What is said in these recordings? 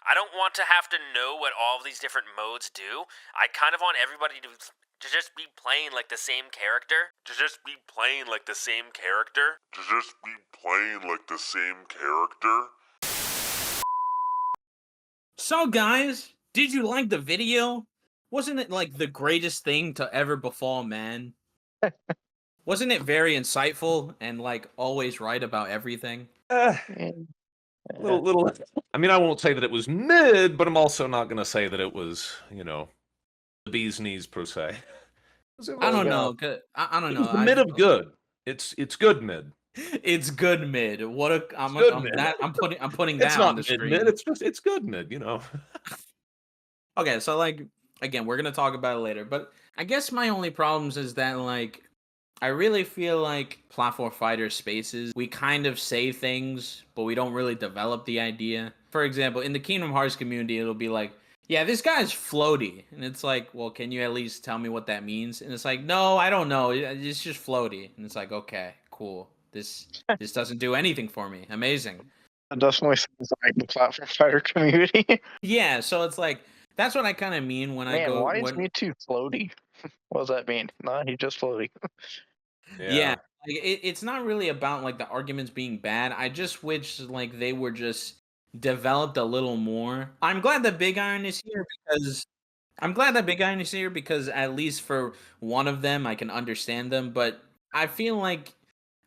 I don't want to have to know what all of these different modes do. I kind of want everybody to just be playing like the same character. To just be playing like the same character. To just be playing like the same character. So guys, did you like the video? Wasn't it like the greatest thing to ever befall man? Wasn't it very insightful and like always right about everything? Little. I mean, I won't say that it was mid, but I'm also not going to say that it was, the bee's knees per se. I don't know. I don't know. The mid of good. It's good mid. It's good mid. What a I'm putting that It's on not the screen. mid. It's good mid. Okay, so like again, we're gonna talk about it later. But I guess my only problems is that like I really feel like platform fighter spaces, we kind of say things, but we don't really develop the idea. For example, in the Kingdom Hearts community, it'll be like, yeah, this guy's floaty. And it's like, well, can you at least tell me what that means? And it's like, no, I don't know. It's just floaty. And it's like, okay, cool. This doesn't do anything for me. Amazing. It definitely sounds like the platform fighter community. Yeah, so it's like, that's what I kind of mean when I go... why is Mewtwo floaty? What does that mean? Nah, he's just floaty. Yeah, like, it's not really about like the arguments being bad. I just wish like they were just developed a little more. I'm glad that Big Iron is here because at least for one of them I can understand them. But I feel like,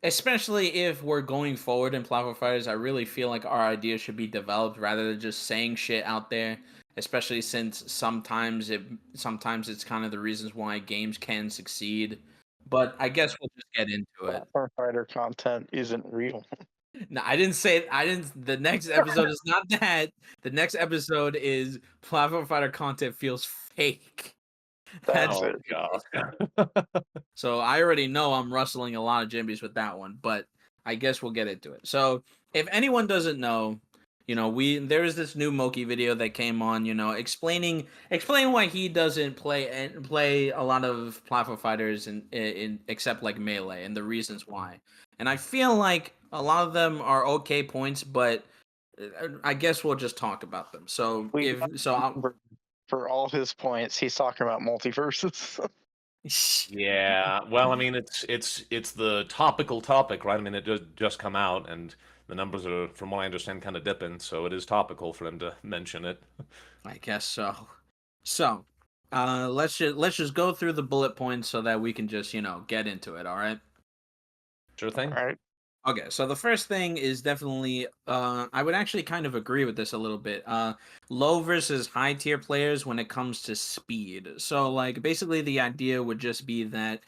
especially if we're going forward in platform fighters, I really feel like our ideas should be developed rather than just saying shit out there. Especially since sometimes it's kind of the reasons why games can succeed. But I guess we'll just get into it. Platform fighter content isn't real. No, the next episode is not that. The next episode is platform fighter content feels fake. That's Oh, it. God. So I already know I'm rustling a lot of Jimbies with that one, but I guess we'll get into it. So if anyone doesn't know, there is this new Moky video that came on, explaining why he doesn't play a lot of platform fighters in except like Melee and the reasons why. And I feel like a lot of them are okay points, but I guess we'll just talk about them. So For all his points, he's talking about multiverses. Yeah, well, I mean, it's the topical topic, right? I mean, it just come out, and the numbers are, from what I understand, kind of dipping, so it is topical for them to mention it. I guess so. So, let's just go through the bullet points so that we can just get into it. All right. Sure thing. All right. Okay, so the first thing is definitely, I would actually kind of agree with this a little bit. Low versus high tier players when it comes to speed. So, like, basically the idea would just be that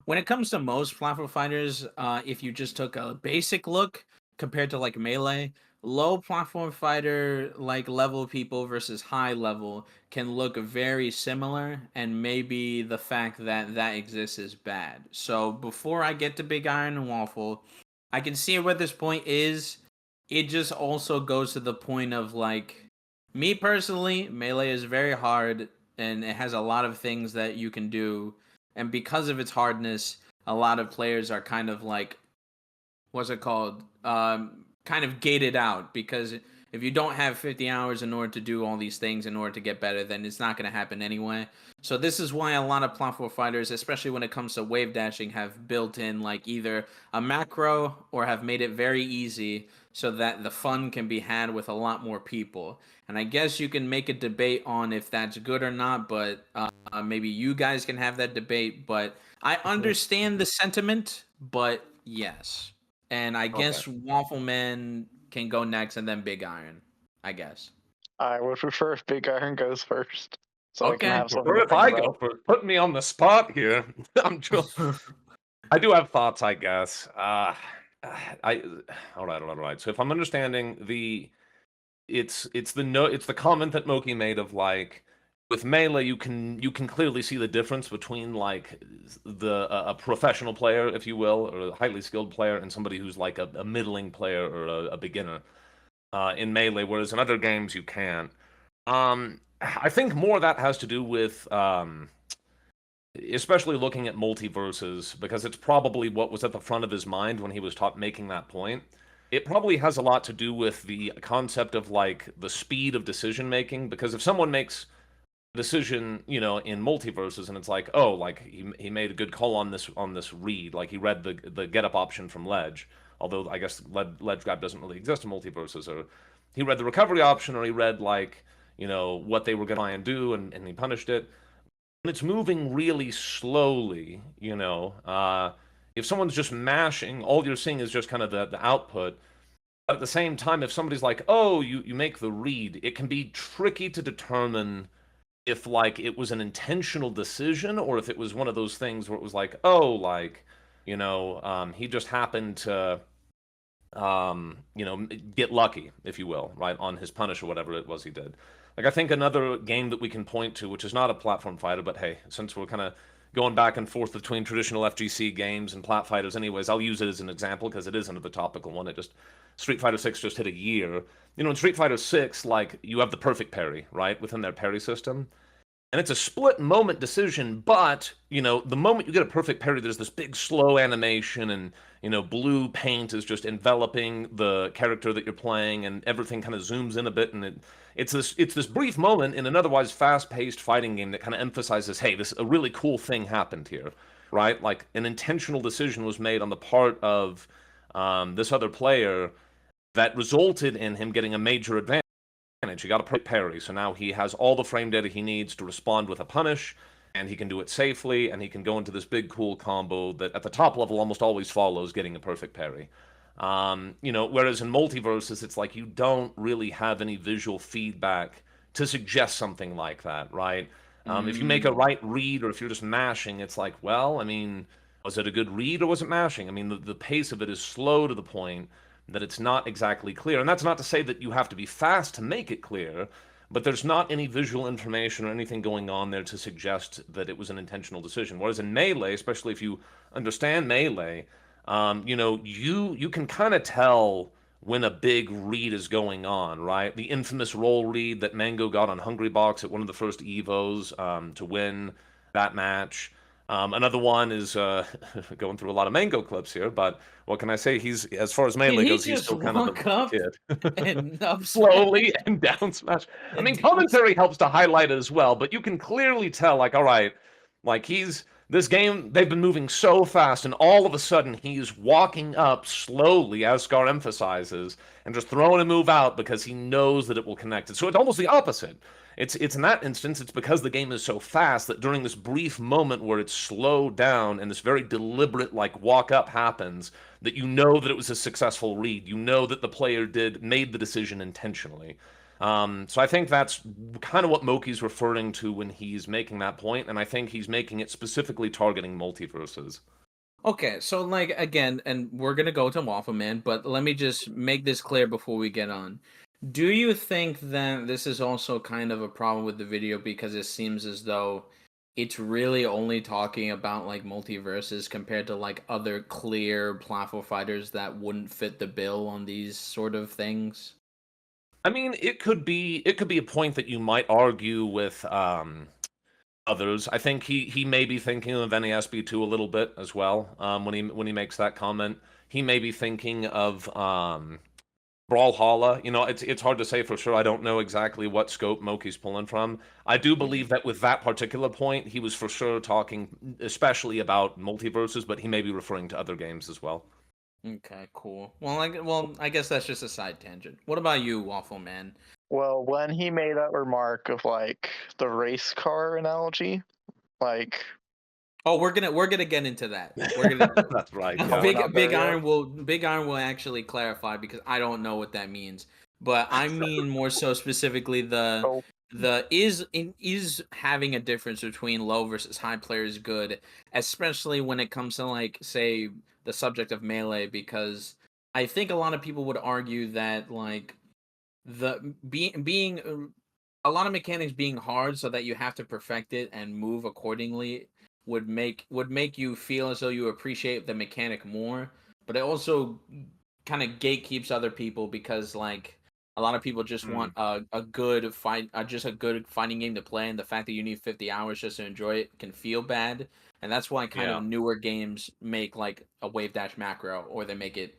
when it comes to most platform fighters, if you just took a basic look compared to like Melee, low platform fighter like level people versus high level can look very similar, and maybe the fact that exists is bad. So before I get to Big Iron and Waffle, I can see where this point is. It just also goes to the point of like, me personally, Melee is very hard and it has a lot of things that you can do. And because of its hardness, a lot of players are kind of like, what's it called? Kind of gated out, because if you don't have 50 hours in order to do all these things in order to get better, then it's not going to happen anyway. So this is why a lot of platform fighters, especially when it comes to wave dashing, have built in like either a macro or have made it very easy so that the fun can be had with a lot more people. And I guess you can make a debate on if that's good or not, but maybe you guys can have that debate. But I understand the sentiment, but yes. And I guess Waffle Man can go next, and then Big Iron, I guess. I would prefer if Big Iron goes first, so I can have something. Or if I go for putting me on the spot here, I'm just. I do have thoughts, I guess. All right. So if I'm understanding it's the comment that Moky made of like, with Melee, you can clearly see the difference between like a professional player, if you will, or a highly skilled player, and somebody who's like a middling player or a beginner in Melee, whereas in other games you can't. I think more of that has to do with especially looking at multiverses, because it's probably what was at the front of his mind when he was making that point. it probably has a lot to do with the concept of like the speed of decision making. Because if someone makes a decision, you know, in multiverses, and it's like, oh, like he made a good call on this read, like he read the get up option from ledge, although I guess ledge grab doesn't really exist in multiverses, or he read the recovery option, or he read like, you know, what they were going to try and do, and he punished it. When it's moving really slowly, you know, if someone's just mashing, all you're seeing is just kind of the output. But at the same time, if somebody's like, oh, you make the read, it can be tricky to determine if like it was an intentional decision or if it was one of those things where it was like, oh, like, you know, he just happened to you know, get lucky, if you will, right, on his punish or whatever it was he did. Like, I think another game that we can point to, which is not a platform fighter, but hey, since we're kind of going back and forth between traditional FGC games and plat fighters anyways, I'll use it as an example because it isn't the topical one. It just, Street Fighter 6 just hit a year. You know, in Street Fighter 6, like, you have the perfect parry, right, within their parry system. And it's a split moment decision, but, you know, the moment you get a perfect parry, there's this big slow animation, and, you know, blue paint is just enveloping the character that you're playing, and everything kind of zooms in a bit, and it's this brief moment in an otherwise fast-paced fighting game that kind of emphasizes, hey, this a really cool thing happened here, right? Like, an intentional decision was made on the part of this other player that resulted in him getting a major advantage. He got a perfect parry, so now he has all the frame data he needs to respond with a punish, and he can do it safely, and he can go into this big cool combo that at the top level almost always follows getting a perfect parry. You know, whereas in multiverses, it's like you don't really have any visual feedback to suggest something like that, right? If you make a right read, or if you're just mashing, it's like, well, I mean, was it a good read or was it mashing? I mean, the pace of it is slow to the point that it's not exactly clear. And that's not to say that you have to be fast to make it clear, but there's not any visual information or anything going on there to suggest that it was an intentional decision. Whereas in Melee, especially if you understand Melee, you know, you can kind of tell when a big read is going on, right? The infamous roll read that Mango got on Hungrybox at one of the first Evos to win that match. Another one is going through a lot of Mango clips here, but what can I say? He's, as far as Melee goes, he's still kind of a kid. And up Slowly and down smash. I mean, commentary helps to highlight it as well, but you can clearly tell, like, all right, like this game, they've been moving so fast, and all of a sudden he's walking up slowly, as Scar emphasizes, and just throwing a move out because he knows that it will connect. So it's almost the opposite. It's in that instance, it's because the game is so fast that during this brief moment where it's slowed down and this very deliberate like walk up happens, that you know that it was a successful read. You know that the player made the decision intentionally. So I think that's kind of what Moky's referring to when he's making that point, and I think he's making it specifically targeting multiverses. Okay, so like again, and we're gonna go to Waffle Man, but let me just make this clear before we get on. Do you think that this is also kind of a problem with the video because it seems as though it's really only talking about like multiverses compared to like other clear platform fighters that wouldn't fit the bill on these sort of things? I mean, it could be a point that you might argue with others. I think he may be thinking of NASB2 a little bit as well. When he makes that comment, he may be thinking of Brawlhalla. You know, it's hard to say for sure. I don't know exactly what scope Moky's pulling from. I do believe that with that particular point, he was for sure talking especially about multiverses, but he may be referring to other games as well. Okay, cool. Well, I guess that's just a side tangent. What about you, Waffle Man? Well, when he made that remark of like the race car analogy, like Oh, we're gonna get into that. We're gonna That's right. Yeah. We're not Big there yet? Iron will actually clarify because I don't know what that means. But I mean more so specifically Oh. is having a difference between low versus high players good, especially when it comes to like say the subject of Melee, because I think a lot of people would argue that like the being a lot of mechanics being hard so that you have to perfect it and move accordingly would make you feel as though you appreciate the mechanic more, but it also kind of gatekeeps other people because like a lot of people just want a good fight, just a good fighting game to play, and the fact that you need 50 hours just to enjoy it can feel bad, and that's why kind of newer games make like a wave dash macro, or they make it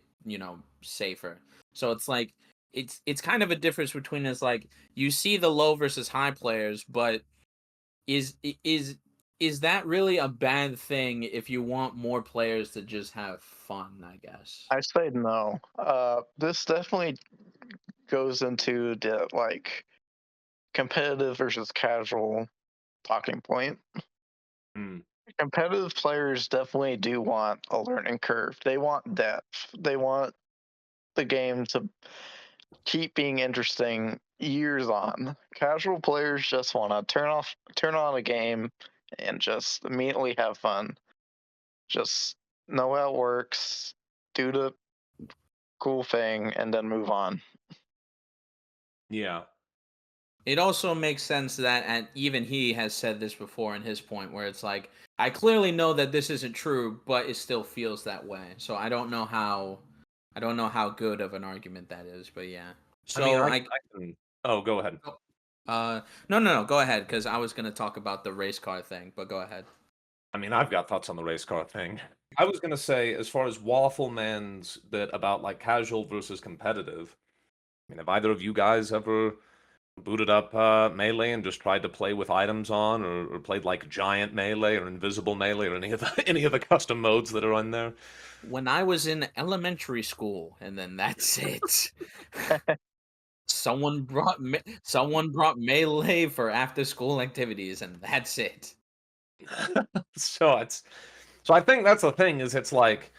safer. So it's like it's kind of a difference between it's like you see the low versus high players, but is is is that really a bad thing if you want more players to just have fun, I guess? I say no. This definitely goes into the like competitive versus casual talking point. Hmm. Competitive players definitely do want a learning curve. They want depth. They want the game to keep being interesting years on. Casual players just want to turn on a game and just immediately have fun. Just know how it works, do the cool thing, and then move on. Yeah. It also makes sense that, and even he has said this before in his point, where it's like, I clearly know that this isn't true, but it still feels that way. So I don't know how good of an argument that is, but yeah. I mean, So I can. Oh, go ahead. no, go ahead, because I was gonna talk about the race car thing, but go ahead. I mean, I've got thoughts on the race car thing. I was gonna say, as far as Waffle Man's bit about like casual versus competitive. I mean, have either of you guys ever booted up Melee and just tried to play with items on, or played like Giant Melee or Invisible Melee or any of the any of the custom modes that are on there? When I was in elementary school, and then that's it. Someone brought melee for after school activities, and that's it. so it's so I think that's the thing is it's like,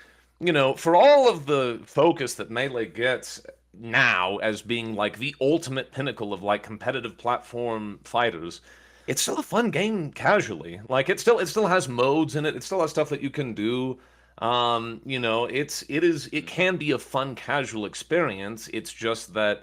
for all of the focus that Melee gets now as being like the ultimate pinnacle of like competitive platform fighters, it's still a fun game casually. Like it still has modes in it. It still has stuff that you can do. It can be a fun casual experience. It's just that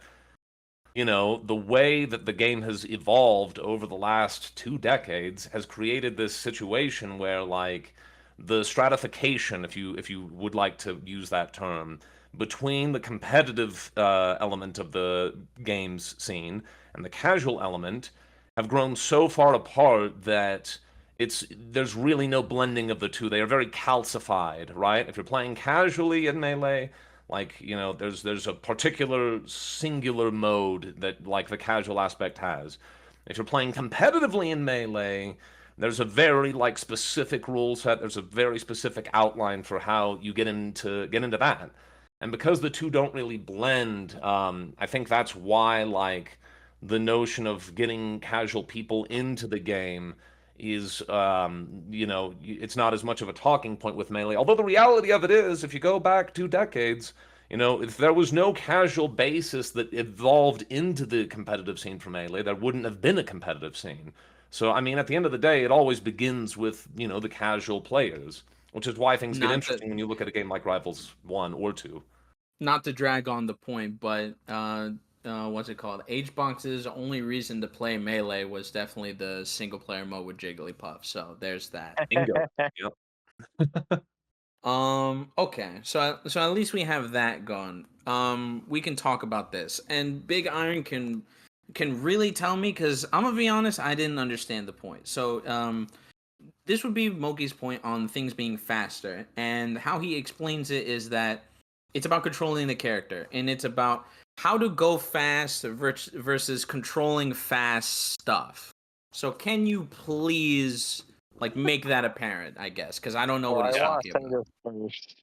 the way that the game has evolved over the last 2 decades has created this situation where like the stratification, if you would like to use that term, between the competitive element of the games scene and the casual element have grown so far apart that there's really no blending of the two. They are very calcified, right? If you're playing casually in Melee, like, there's a particular singular mode that like the casual aspect has. If you're playing competitively in Melee, there's a very like specific rule set. There's a very specific outline for how you get into that. And because the two don't really blend, I think that's why like the notion of getting casual people into the game is it's not as much of a talking point with Melee. Although the reality of it is, if you go back 2 decades, if there was no casual basis that evolved into the competitive scene for Melee, there wouldn't have been a competitive scene. So, I mean, at the end of the day, it always begins with, the casual players, which is why things get Not to interesting when you look at a game like Rivals 1 or 2. not to drag on the point, but what's it called? HBox's only reason to play melee was definitely the single player mode with Jigglypuff. So there's that. Bingo. Yep. Okay. So at least we have that gone. We can talk about this. And Big Iron can really tell me, because I'm gonna be honest, I didn't understand the point. So this would be Moky's point on things being faster, and how he explains it is that it's about controlling the character, and it's about how to go fast versus controlling fast stuff. So can you please like make that apparent? I guess, because I don't know what Well, he's I want talking to say about. this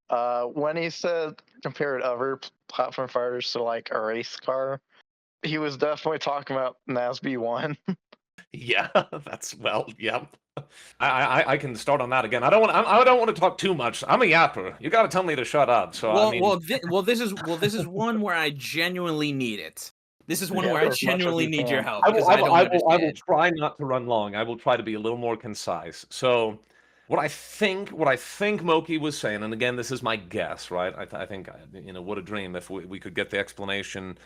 first. When he said compared other platform fighters to like a race car, he was definitely talking about NASB 1. Yeah, yep. I can start on that again. I don't want to talk too much. I'm a yapper. You got to tell me to shut up. So I mean, This is one where I genuinely need it. This is one Yeah, where I as much as genuinely you need your can. help, I because will, I I will, don't I will, I will understand. try not to run long. I will try to be a little more concise. So, what I think Moki was saying, and again, this is my guess, right? I think, what a dream if we could get the explanation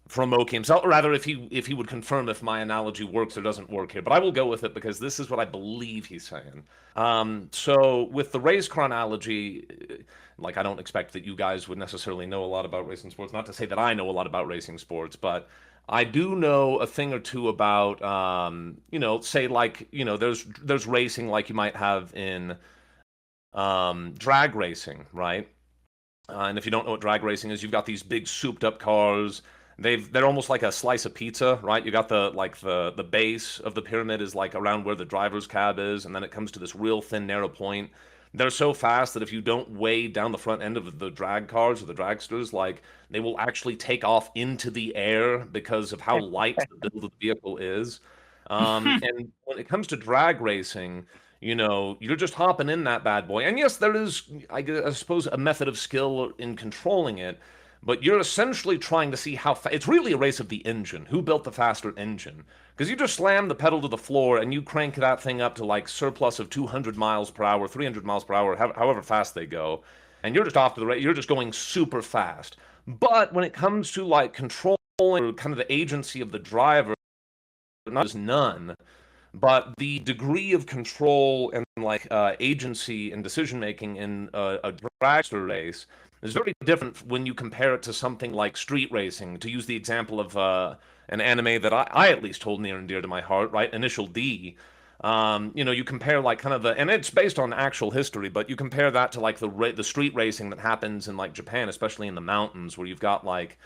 from Moki himself, or rather, if he would confirm if my analogy works or doesn't work here. But I will go with it because this is what I believe he's saying. So with the race car analogy, like I don't expect that you guys would necessarily know a lot about racing sports. Not to say that I know a lot about racing sports, but I do know a thing or two about, say like, there's racing like you might have in drag racing, right? And if you don't know what drag racing is, you've got these big souped up cars. They're almost like a slice of pizza, right? You got the base of the pyramid is like around where the driver's cab is, and then it comes to this real thin narrow point. They're so fast that if you don't weigh down the front end of the drag cars or the dragsters, like they will actually take off into the air because of how light the build of the vehicle is. And when it comes to drag racing, you're just hopping in that bad boy. And yes, there is, I suppose, a method of skill in controlling it, but you're essentially trying to see how it's really a race of the engine. Who built the faster engine? Because you just slam the pedal to the floor and you crank that thing up to like surplus of 200 miles per hour, 300 miles per hour, however fast they go, and you're just off to the race. You're just going super fast. But when it comes to like controlling or kind of the agency of the driver, not as none. But the degree of control and like agency and decision making in a dragster race is very different when you compare it to something like street racing. To use the example of an anime that I at least hold near and dear to my heart, right? Initial D. You compare like kind of and it's based on actual history, but you compare that to like the street racing that happens in like Japan, especially in the mountains, where you've got like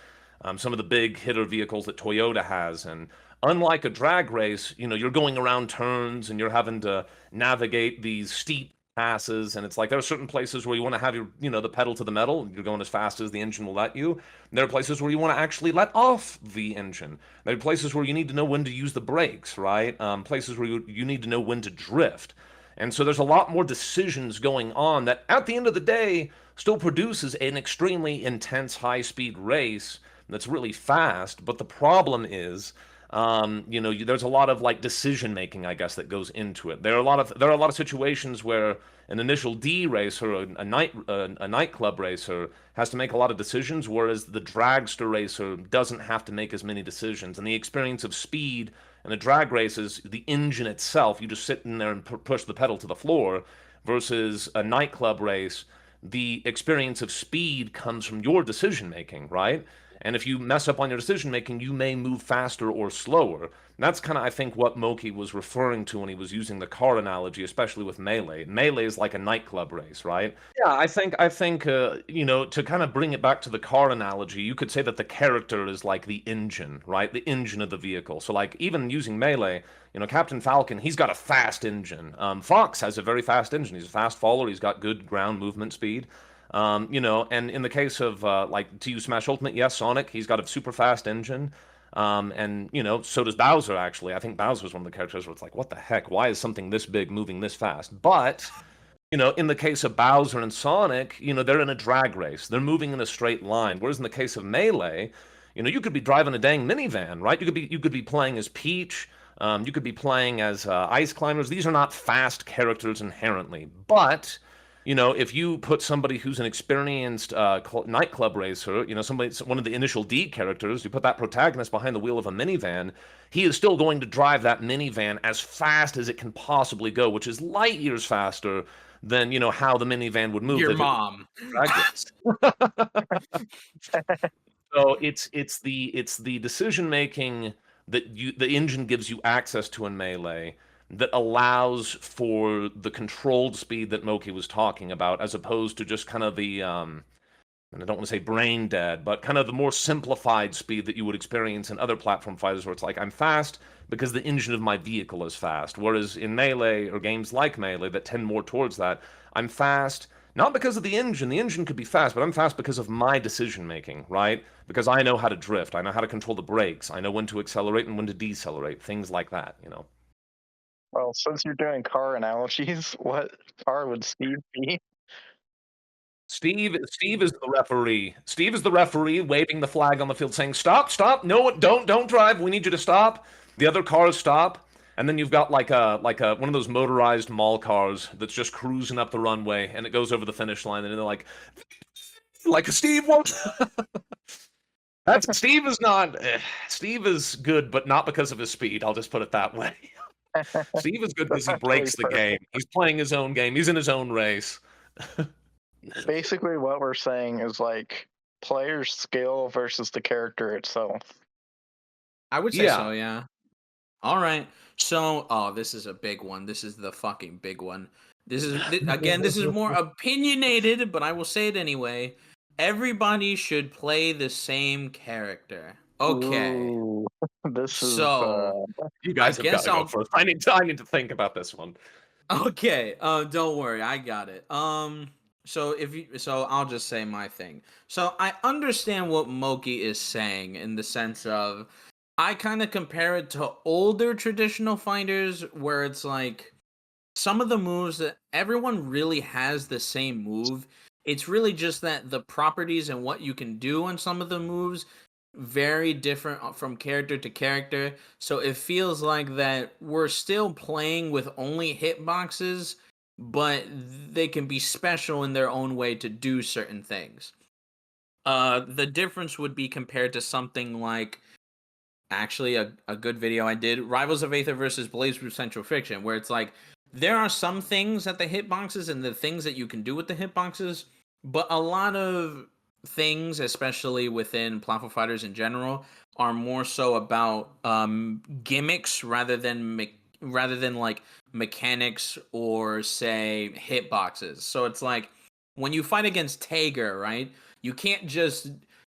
some of the big hitter vehicles that Toyota has. And unlike a drag race, you're going around turns and you're having to navigate these steep passes. And it's like there are certain places where you want to have the pedal to the metal. You're going as fast as the engine will let you. There are places where you want to actually let off the engine. There are places where you need to know when to use the brakes, right? Places where you need to know when to drift. And so there's a lot more decisions going on that at the end of the day still produces an extremely intense high speed race that's really fast. But the problem is, there's a lot of like decision making, I guess, that goes into it. There are a lot of situations where an initial D racer, a nightclub racer, has to make a lot of decisions, whereas the dragster racer doesn't have to make as many decisions. And the experience of speed in a drag race is the engine itself. You just sit in there and push the pedal to the floor, versus a nightclub race. The experience of speed comes from your decision making, right? And if you mess up on your decision making, you may move faster or slower. And that's kind of, I think, what Moky was referring to when he was using the car analogy, especially with Melee. Melee is like a nightclub race, right? Yeah, I think, to kind of bring it back to the car analogy, you could say that the character is like the engine, right? The engine of the vehicle. So, like, even using Melee, Captain Falcon, he's got a fast engine. Fox has a very fast engine. He's a fast faller. He's got good ground movement speed. And in the case of like to use Smash Ultimate, yes, Sonic, he's got a super fast engine. And so does Bowser actually. I think Bowser's one of the characters where it's like, what the heck? Why is something this big moving this fast? But in the case of Bowser and Sonic, they're in a drag race. They're moving in a straight line. Whereas in the case of Melee, you could be driving a dang minivan, right? You could be playing as Peach. You could be playing as Ice Climbers. These are not fast characters inherently, but if you put somebody who's an experienced nightclub racer, one of the initial D characters, you put that protagonist behind the wheel of a minivan, he is still going to drive that minivan as fast as it can possibly go, which is light years faster than how the minivan would move. Your mom. So it's the decision making that the engine gives you access to in Melee that allows for the controlled speed that Moky was talking about, as opposed to just kind of the and I don't want to say brain dead, but kind of the more simplified speed that you would experience in other platform fighters, where it's like, I'm fast because the engine of my vehicle is fast. Whereas in Melee, or games like Melee that tend more towards that, I'm fast not because of the engine. The engine could be fast, but I'm fast because of my decision making, right? Because I know how to drift, I know how to control the brakes, I know when to accelerate and when to decelerate, things like that. Well, since you're doing car analogies, what car would Steve be? Steve is the referee. Steve is the referee, waving the flag on the field, saying, "Stop, stop! No, don't drive. We need you to stop." The other cars stop, and then you've got like a one of those motorized mall cars that's just cruising up the runway, and it goes over the finish line, and they're like Steve won't. Steve is not. Steve is good, but not because of his speed. I'll just put it that way. Steve is good because he breaks the game. He's playing his own game. He's in his own race. Basically, what we're saying is like player skill versus the character itself. I would say so, yeah. All right. So, this is a big one. This is the fucking big one. This is again, this is more opinionated, but I will say it anyway. Everybody should play the same character. Okay. Ooh, this is So, You I guys have got guess to go I'll first. I need to think about this one. Okay, don't worry, I got it. So I'll just say my thing. So I understand what Moky is saying in the sense of I kind of compare it to older traditional fighters where it's like some of the moves that everyone really has the same move. It's really just that the properties and what you can do on some of the moves very different from character to character. So it feels like that we're still playing with only hitboxes, but they can be special in their own way to do certain things. The difference would be compared to something like actually a good video I did, Rivals of Aether versus Blaze with Central Fiction, where it's like there are some things at the hitboxes and the things that you can do with the hitboxes, but a lot of things, especially within platform fighters in general, are more so about gimmicks rather than like mechanics or say hitboxes. So it's like when you fight against Tager, right? You can't just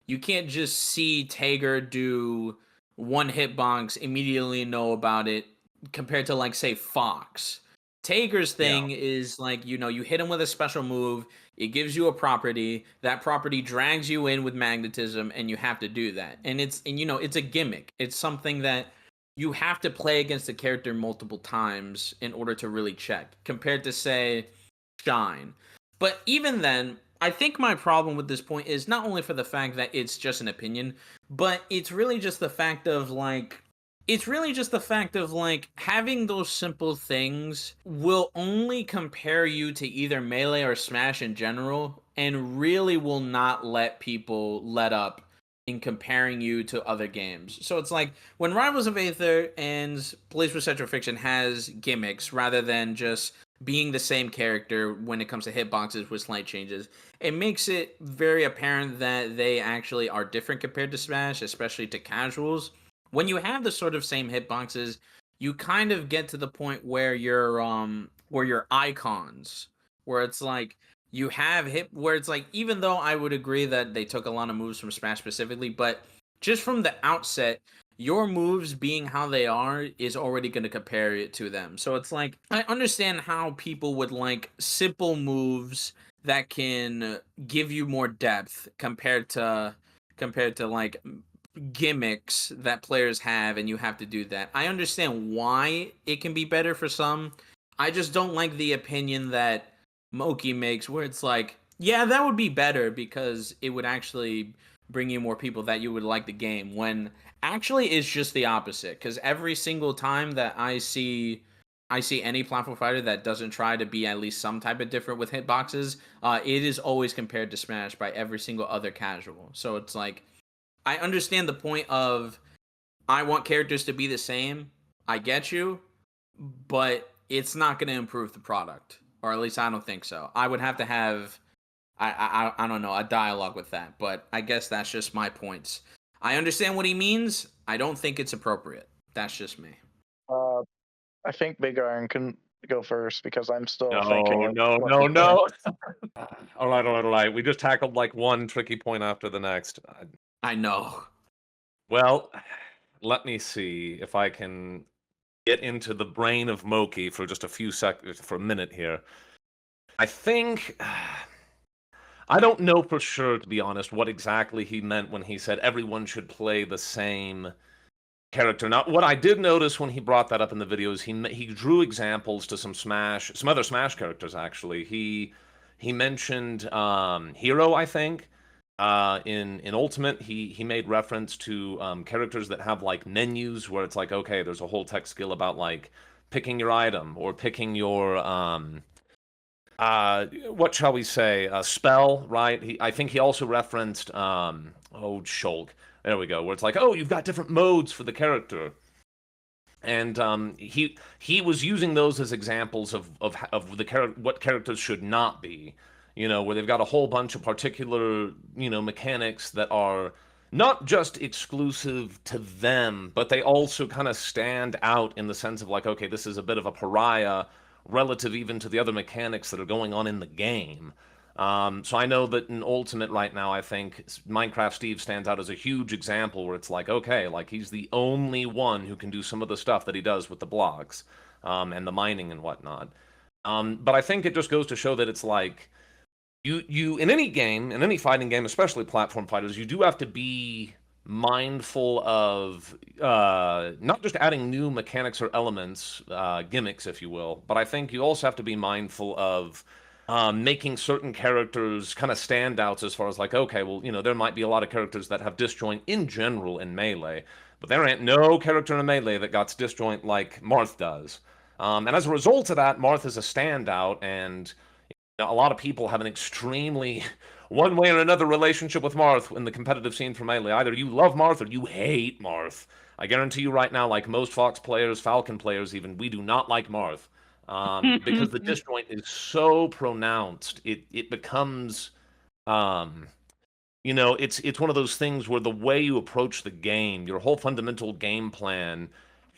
see Tager do one hitbox, immediately know about it, compared to like say Fox. Tager's thing is like, you hit him with a special move, it gives you a property, that property drags you in with magnetism, and you have to do that. And it's a gimmick. It's something that you have to play against the character multiple times in order to really check, compared to say Shine. But even then, I think my problem with this point is not only for the fact that it's just an opinion, but it's really just the fact of like having those simple things will only compare you to either Melee or Smash in general and really will not let people let up in comparing you to other games. So it's like when Rivals of Aether and Blaze for Central Fiction has gimmicks rather than just being the same character when it comes to hitboxes with slight changes, it makes it very apparent that they actually are different compared to Smash, especially to casuals. When you have the sort of same hitboxes, you kind of get to the point where your icons, where it's like you have hit where it's like, even though I would agree that they took a lot of moves from Smash specifically, but just from the outset, your moves being how they are is already going to compare it to them. So it's like I understand how people would like simple moves that can give you more depth compared to like gimmicks that players have, and you have to do that. I understand why it can be better for some. I just don't like the opinion that Moky makes where it's like, yeah, that would be better because it would actually bring you more people that you would like the game, when actually it's just the opposite. Because every single time that I see any platform fighter that doesn't try to be at least some type of different with hitboxes, it is always compared to Smash by every single other casual. So it's like I understand the point of I want characters to be the same. I get you, but it's not going to improve the product, or at least I don't think so. I would have to have I don't know, a dialogue with that, but I guess that's just my points. I understand what he means. I don't think it's appropriate. That's just me. I think Big Iron can go first because I'm still No, thinking of no, what no, to no. All right, all right, all right. We just tackled like one tricky point after the next. I know. Well, let me see if I can get into the brain of Moky for just a few seconds, for a minute here. I think I don't know for sure, to be honest, what exactly he meant when he said everyone should play the same character. Now, what I did notice when he brought that up in the videos, he drew examples to some other Smash characters. Actually, he mentioned Hero, I think. In Ultimate, he made reference to characters that have like menus where it's like, okay, there's a whole tech skill about like picking your item or picking your what shall we say, a spell, right? I think he also referenced Shulk. There we go, where it's like, oh, you've got different modes for the character. And he was using those as examples of what characters should not be, where they've got a whole bunch of particular, mechanics that are not just exclusive to them, but they also kind of stand out in the sense of like, okay, this is a bit of a pariah relative even to the other mechanics that are going on in the game. So I know that in Ultimate right now, I think Minecraft Steve stands out as a huge example where it's like, okay, like he's the only one who can do some of the stuff that he does with the blocks, and the mining and whatnot. But I think it just goes to show that it's like you in any game, in any fighting game, especially platform fighters, you do have to be mindful of not just adding new mechanics or elements, gimmicks, if you will, but I think you also have to be mindful of making certain characters kind of standouts as far as like, okay, well, there might be a lot of characters that have disjoint in general in Melee, but there ain't no character in Melee that got disjoint like Marth does. And as a result of that, Marth is a standout, and a lot of people have an extremely one way or another relationship with Marth in the competitive scene for Melee. Either you love Marth or you hate Marth. I guarantee you right now, like most Fox players, Falcon players even, we do not like Marth. Because the disjoint is so pronounced, it becomes it's one of those things where the way you approach the game, your whole fundamental game plan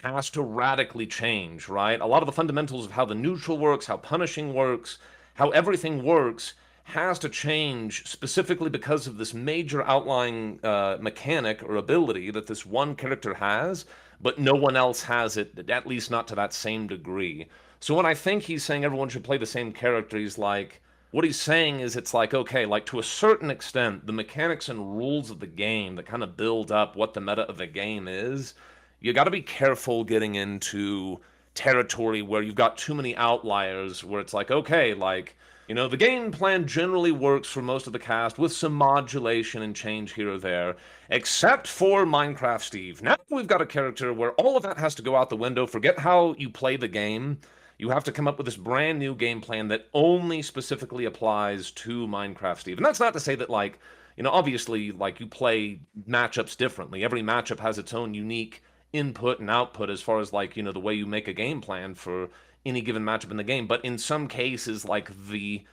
has to radically change, right? A lot of the fundamentals of how the neutral works, how punishing works, how everything works has to change specifically because of this major outlying mechanic or ability that this one character has, but no one else has it, at least not to that same degree. So when I think he's saying everyone should play the same character, he's like, what he's saying is it's like, okay, like to a certain extent, the mechanics and rules of the game that kind of build up what the meta of the game is, you got to be careful getting into territory where you've got too many outliers where it's like, okay, like, the game plan generally works for most of the cast with some modulation and change here or there, except for Minecraft Steve. Now we've got a character where all of that has to go out the window. Forget how you play the game. You have to come up with this brand new game plan that only specifically applies to Minecraft Steve. And that's not to say that, like, obviously, like, you play matchups differently. Every matchup has its own unique input and output as far as, like, the way you make a game plan for any given matchup in the game. But in some cases, like, the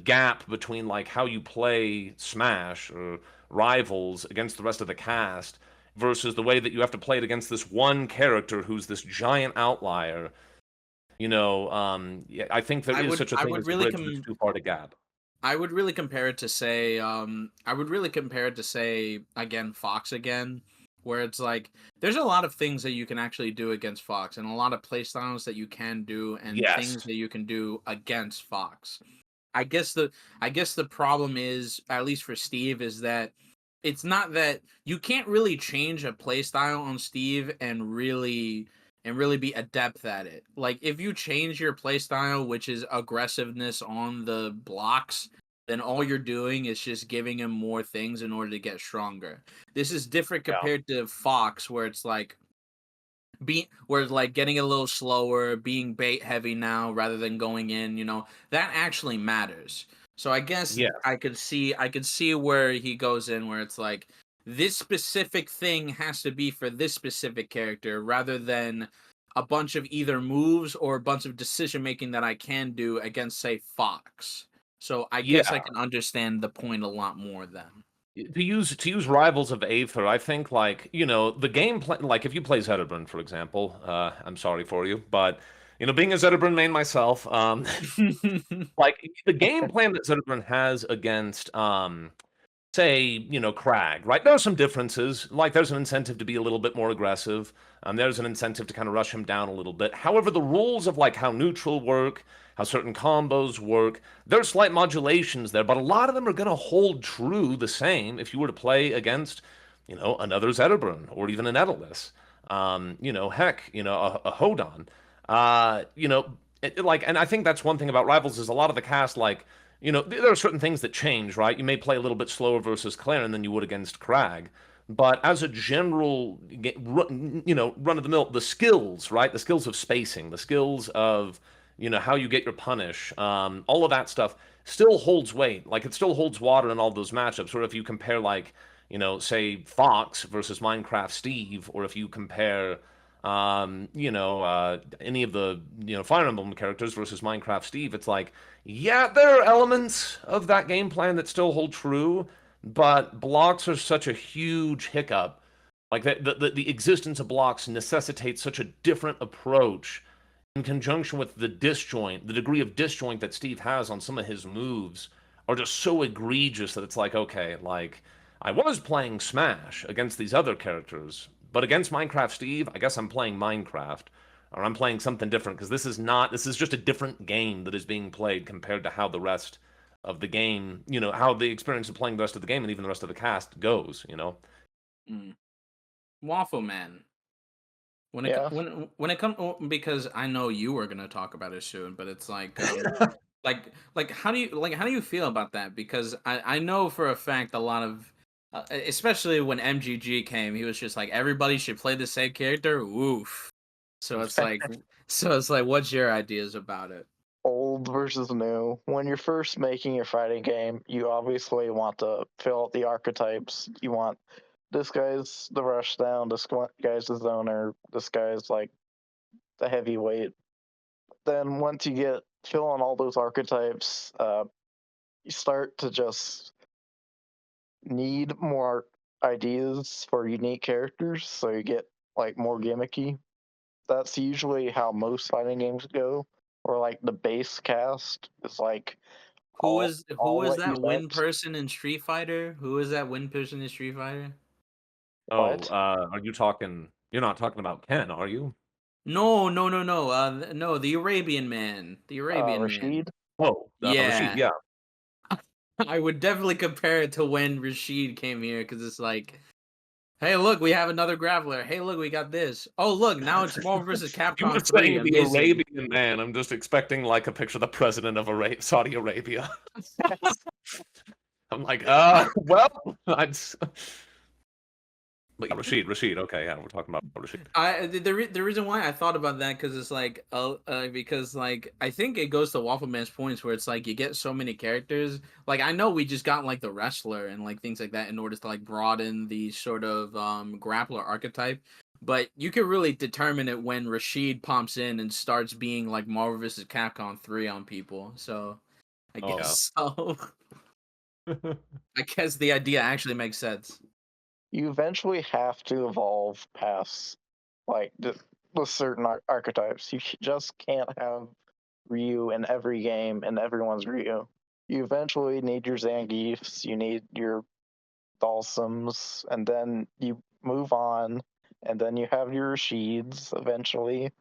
gap between, like, how you play Smash or Rivals against the rest of the cast versus the way that you have to play it against this one character who's this giant outlier, yeah, I think there is such a thing as a bridge that's too far to gap. I would really compare it to say, again, Fox again, where it's like there's a lot of things that you can actually do against Fox, and a lot of playstyles that you can do, and things that you can do against Fox. I guess the problem is, at least for Steve, is that it's not that you can't really change a playstyle on Steve and really be adept at it. Like, if you change your playstyle, which is aggressiveness on the blocks, then all you're doing is just giving him more things in order to get stronger. This is different compared to Fox, where it's like getting a little slower, being bait heavy now rather than going in, that actually matters. So I guess I could see where he goes in, where it's like, this specific thing has to be for this specific character rather than a bunch of either moves or a bunch of decision making that I can do against, say, Fox. So I guess I can understand the point a lot more then. To use Rivals of Aether, I think, like, the game plan, like if you play Zetterburn, for example, I'm sorry for you, but being a Zetterburn main myself, like the game plan that Zetterburn has against say, Crag, right? There are some differences. Like, there's an incentive to be a little bit more aggressive. There's an incentive to kind of rush him down a little bit. However, the rules of, like, how neutral work, how certain combos work, there's slight modulations there, but a lot of them are going to hold true the same if you were to play against, another Zetterburn or even an Edelus. Heck, a Hodon. And I think that's one thing about Rivals is a lot of the cast, like, there are certain things that change, right? You may play a little bit slower versus Claren than you would against Crag. But as a general, run-of-the-mill, the skills, right? The skills of spacing, the skills of, how you get your punish, all of that stuff still holds weight. Like, it still holds water in all those matchups. Or if you compare, like, say, Fox versus Minecraft Steve, or if you compare any of the, Fire Emblem characters versus Minecraft Steve, it's like, yeah, there are elements of that game plan that still hold true, but blocks are such a huge hiccup. Like, the existence of blocks necessitates such a different approach in conjunction with the disjoint, the degree of disjoint that Steve has on some of his moves are just so egregious that it's like, okay, like I was playing Smash against these other characters, but against Minecraft Steve, I guess I'm playing Minecraft. Or I'm playing something different because this is just a different game that is being played compared to how the rest of the game, how the experience of playing the rest of the game and even the rest of the cast goes. Mm. Waffle Man. Yeah. When it comes, because I know you were gonna talk about it soon, but it's like how do you feel about that? Because I know for a fact a lot of especially when MGG came, he was just like everybody should play the same character. Woof. So it's like what's your ideas about it? Old versus new. When you're first making your fighting game, you obviously want to fill out the archetypes. You want this guy's the rushdown, this guy's the zoner, this guy's like the heavyweight. Then once you get filling all those archetypes, you start to just need more ideas for unique characters, so you get like more gimmicky. That's usually how most fighting games go. Or like the base cast is like all Who all was what you that win want. person in Street Fighter? Who was that win person in Street Fighter? Oh, What? are you talking? You're not talking about Ken, are you? No, no, no, no. No, the Arabian man. The Arabian man. Rashid? Oh, Rashid, Yeah. yeah. I would definitely compare it to when Rashid came here because it's like, hey, look, we have another grappler. Hey, look, we got this. Oh, look, now it's Marvel vs. You were Capcom 3. saying the Amazing. Arabian man. I'm just expecting like a picture of the president of Saudi Arabia. I'm like, well, but yeah, Rashid. Okay, yeah, we're talking about Rashid. The reason why I thought about that because it's like because like I think it goes to Waffleman's points where it's like you get so many characters. Like I know we just got like the wrestler and like things like that in order to like broaden the sort of grappler archetype. But you can really determine it when Rashid pumps in and starts being like Marvel vs. Capcom 3 on people. So I Oh, guess so. I guess the idea actually makes sense. You eventually have to evolve past like the certain archetypes. You just can't have Ryu in every game and everyone's Ryu. You eventually need your Zangiefs, you need your Dalsums, and then you move on, and then you have your Rashids eventually.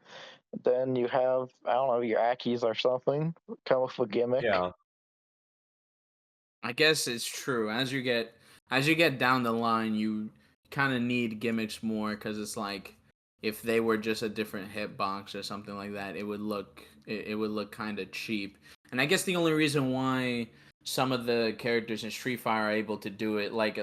Then you have, I don't know, your Akis or something. Come with a gimmick. yeah. I guess it's true. As you get down the line, you kind of need gimmicks more because it's like if they were just a different hitbox or something like that, it would look kind of cheap. And I guess the only reason why some of the characters in Street Fighter are able to do it, like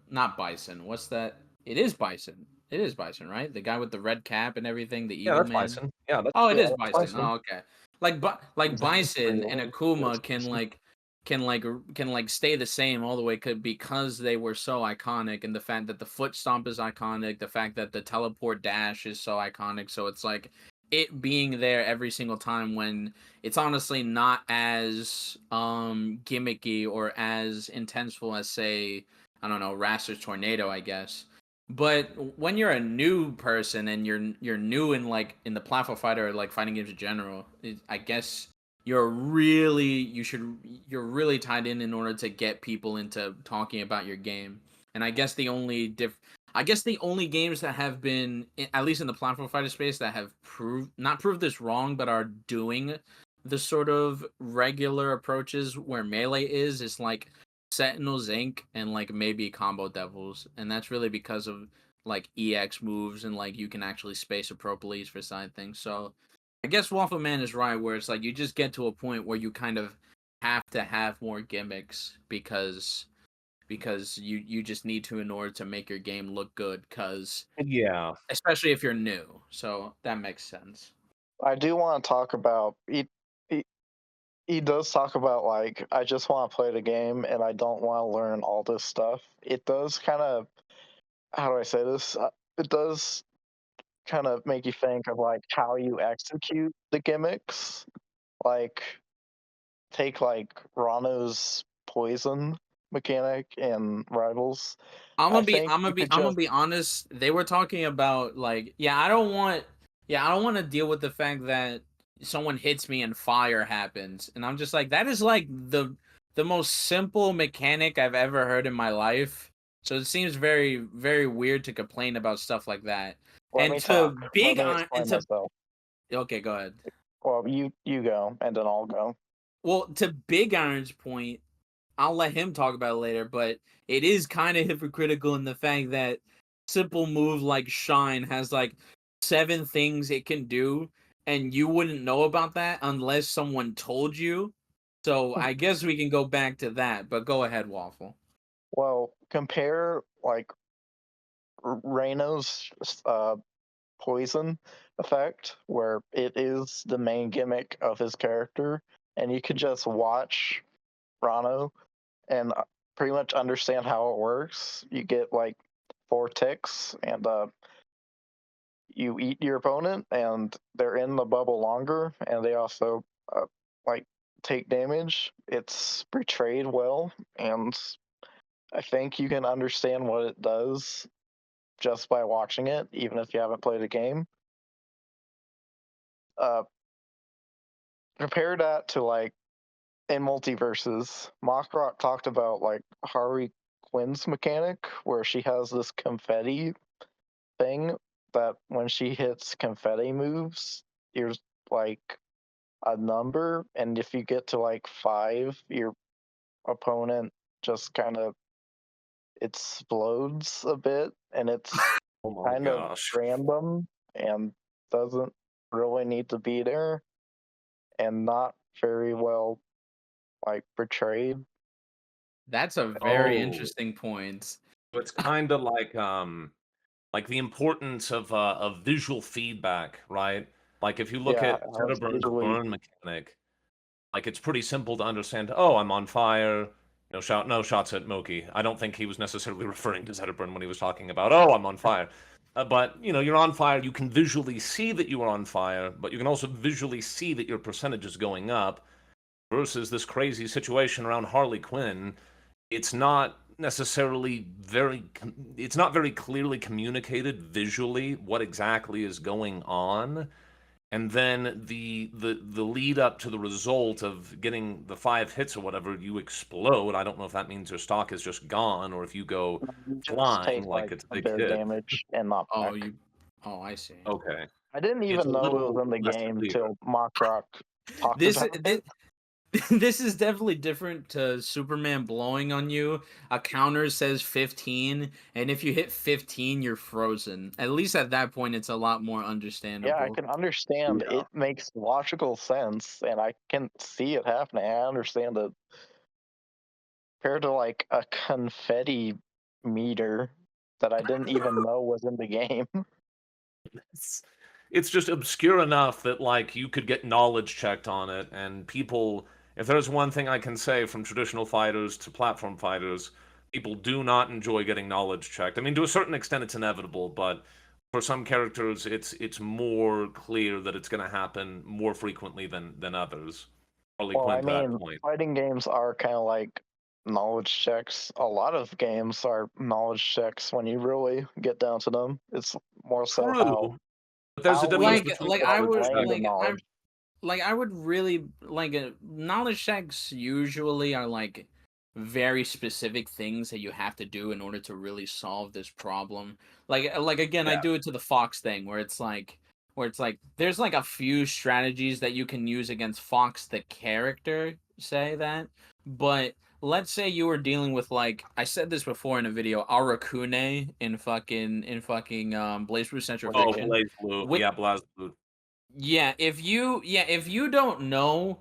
not Bison. What's that? It is Bison. It is Bison, right? The guy with the red cap and everything, the Yeah, evil that's man. Bison. Yeah, that's Oh, it Yeah, is that's Bison. Bison. Oh, okay. Like Bison and Akuma can like stay the same all the way because they were so iconic, and the fact that the foot stomp is iconic, the fact that the teleport dash is so iconic. So it's like it being there every single time when it's honestly not as gimmicky or as intenseful as say I don't know Raster's tornado, I guess. But when you're a new person and you're new in like in the platform fighter or like fighting games in general, I guess you're really tied in order to get people into talking about your game. And I guess the only games that have been at least in the platform fighter space that have not proved this wrong but are doing the sort of regular approaches where melee is like Sentinels Inc. and like maybe Combo Devils, and that's really because of like EX moves and like you can actually space appropriately for side things. So I guess Waffle Man is right where it's like you just get to a point where you kind of have to have more gimmicks because you just need to in order to make your game look good because yeah. especially if you're new. So that makes sense. I do want to talk about he, he does talk about like I just want to play the game and I don't want to learn all this stuff. It does kind of how do I say this? It does kind of make you think of like how you execute the gimmicks. Like take like Rano's poison mechanic in Rivals. I think you could I'm gonna just be honest. They were talking about like I don't want to deal with the fact that someone hits me and fire happens, and I'm just like that is like the most simple mechanic I've ever heard in my life. So it seems very, very weird to complain about stuff like that. Let And me to talk. big Let me on and explain to myself. okay, go ahead. Well, you go, and then I'll go. Well, to Big Iron's point, I'll let him talk about it later, but it is kind of hypocritical in the fact that simple move like Shine has like 7 things it can do, and you wouldn't know about that unless someone told you. So I guess we can go back to that, but go ahead, Waffle. Well, compare like Reno's poison effect, where it is the main gimmick of his character, and you could just watch Rano and pretty much understand how it works. You get like 4 ticks, and you eat your opponent, and they're in the bubble longer, and they also like take damage. It's portrayed well, and I think you can understand what it does just by watching it, even if you haven't played a game. Uh, compare that to like in multiverses. Mockrock talked about like Harley Quinn's mechanic, where she has this confetti thing that when she hits confetti moves, there's like a number, and if you get to like 5, your opponent just kind of explodes a bit, and it's Oh my kind of gosh. random and doesn't really need to be there, and not very well like portrayed. That's a very Oh, interesting point. so it's kind of like the importance of visual feedback, right? Like if you look Yeah, at how it's Zetterburn's visually. burn mechanic, like it's pretty simple to understand. Oh, I'm on fire. No shots at Moky. I don't think he was necessarily referring to Zetterburn when he was talking about, oh, I'm on fire. But you're on fire. You can visually see that you are on fire, but you can also visually see that your percentage is going up. Versus this crazy situation around Harley Quinn, it's not necessarily it's not very clearly communicated visually what exactly is going on, and then the lead up to the result of getting the 5 hits or whatever, you explode. I don't know if that means your stock is just gone or if you go You just flying take like like it's a a big bit of hit. damage and not Oh, back. I see. Okay, I didn't it's a even know it was little in the less game clear. till Mockrock talked This about this it. this is definitely different to Superman blowing on you. A counter says 15, and if you hit 15, you're frozen. At least at that point, it's a lot more Yeah, I understandable. can understand. Yeah. It makes logical sense, and I can see it happening. I understand it. Compared to like a confetti meter that I didn't even know was in the game. It's it's just obscure enough that like you could get knowledge checked on it, and people, if there's one thing I can say from traditional fighters to platform fighters, people do not enjoy getting knowledge checked. I mean, to a certain extent it's inevitable, but for some characters it's more clear that it's going to happen more frequently than others. Harley Well, Quinn I to that mean, point. fighting games are kind of like knowledge checks. A lot of games are knowledge checks when you really get down to them. It's more so True, but there's a difference we between Like I are knowledge would playing check. the I knowledge. like I would really like knowledge checks usually are like very specific things that you have to do in order to really solve this problem. Like again, I Yeah. do it to the Fox thing where it's like there's like a few strategies that you can use against Fox the character, say that. But let's say you were dealing with like I said this before in a video, Arakune in fucking Blaze Blue Central Oh, Fiction. Blazblue. Blaze Blue. With Yeah, Blaze Blue. if you don't know,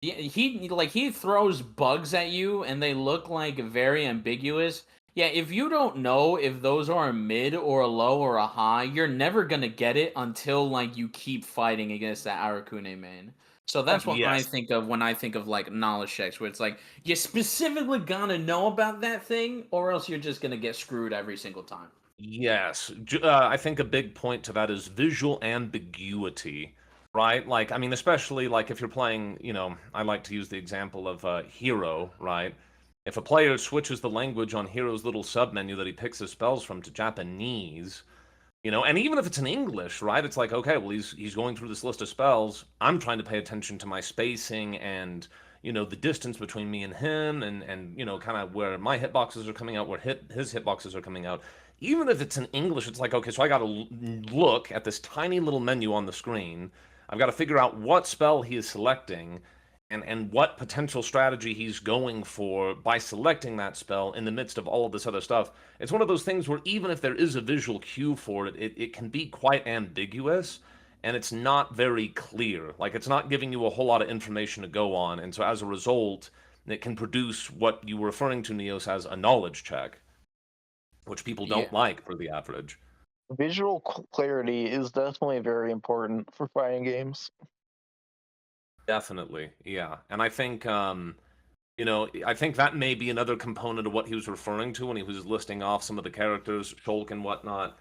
he throws bugs at you and they look like very ambiguous. Yeah, if you don't know if those are a mid or a low or a high, you're never gonna get it until like you keep fighting against that Arakune main. So that's what I Yes. think of when I think of like knowledge checks, where it's like you specifically gotta know about that thing, or else you're just gonna get screwed every single time. Yes. I think a big point to that is visual ambiguity, right? Like, I mean, especially like if you're playing, I like to use the example of Hero, right? If a player switches the language on Hero's little submenu that he picks his spells from to Japanese, and even if it's in English, right? It's like, okay, well, he's going through this list of spells. I'm trying to pay attention to my spacing and, the distance between me and him, and kind of where my hitboxes are coming out, where his hitboxes are coming out. Even if it's in English, it's like, okay, so I got to look at this tiny little menu on the screen. I've got to figure out what spell he is selecting, and what potential strategy he's going for by selecting that spell in the midst of all of this other stuff. It's one of those things where even if there is a visual cue for it, it can be quite ambiguous, and it's not very clear. Like, it's not giving you a whole lot of information to go on, and so as a result, it can produce what you were referring to, Neos, as a knowledge check, which people don't like for the average. Visual clarity is definitely very important for fighting games. Definitely, yeah. And I think I think that may be another component of what he was referring to when he was listing off some of the characters, Shulk and whatnot,